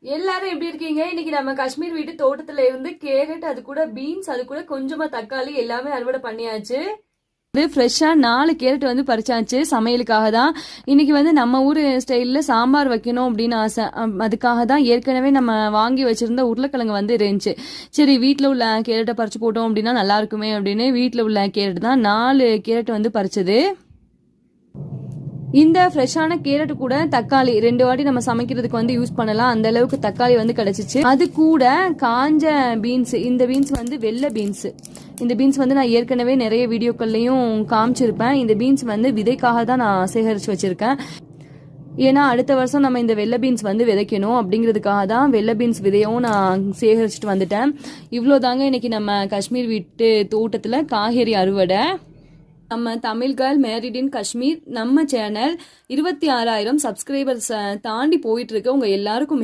எல்லாரும் எப்படி இருக்கீங்க? இன்னைக்கு நம்ம காஷ்மீர் வீட்டு தோட்டத்துல இருந்து கேரட், அது கூட பீன்ஸ், அது கூட கொஞ்சமா தக்காளி எல்லாமே அறுவடை பண்ணியாச்சு. ஃப்ரெஷ்ஷா 4 கேரட் பறிச்சாச்சு சமையலுக்காக தான். இன்னைக்கு நம்ம ஊர் ஸ்டைல்ல சாம்பார் வைக்கணும் அப்படின்னு ஆசை. அதுக்காக தான் ஏற்கனவே நம்ம வாங்கி வச்சிருந்த உருளைக்கிழங்கு இருந்துச்சு. சரி வீட்டில் உள்ள கேரட்டை பறிச்சு போட்டோம் அப்படின்னா நல்லா இருக்குமே அப்படின்னு வீட்டில் உள்ள கேரட் தான் 4 கேரட் பறிச்சது. இந்த ஃப்ரெஷ்ஷான கேரட் கூட தக்காளி 2 வாட்டி நம்ம சமைக்கிறதுக்கு யூஸ் பண்ணலாம். அந்த அளவுக்கு தக்காளி கிடைச்சிச்சு. அது கூட காஞ்ச பீன்ஸ், இந்த பீன்ஸ் வெள்ளை பீன்ஸ். இந்த பீன்ஸ் நான் ஏற்கனவே நிறைய வீடியோக்கள்லையும் காமிச்சிருப்பேன். இந்த பீன்ஸ் விதைக்காக தான் நான் சேகரித்து வச்சிருக்கேன். ஏன்னா அடுத்த வருஷம் நம்ம இந்த வெள்ளை பீன்ஸ் விதைக்கணும் அப்படிங்கிறதுக்காக தான் வெள்ளை பீன்ஸ் விதையும் நான் சேகரிச்சுட்டு வந்துட்டேன். இவ்வளோதாங்க இன்னைக்கு நம்ம காஷ்மீர் வீட்டு தோட்டத்தில் காய்கறி அறுவடை. நம்ம தமிழ் கேர்ள் மேரிட் இன் காஷ்மீர் நம்ம சேனல் 26,000 சப்ஸ்கிரைபர்ஸ் தாண்டி போயிட்டு இருக்கு. உங்க எல்லாருக்கும்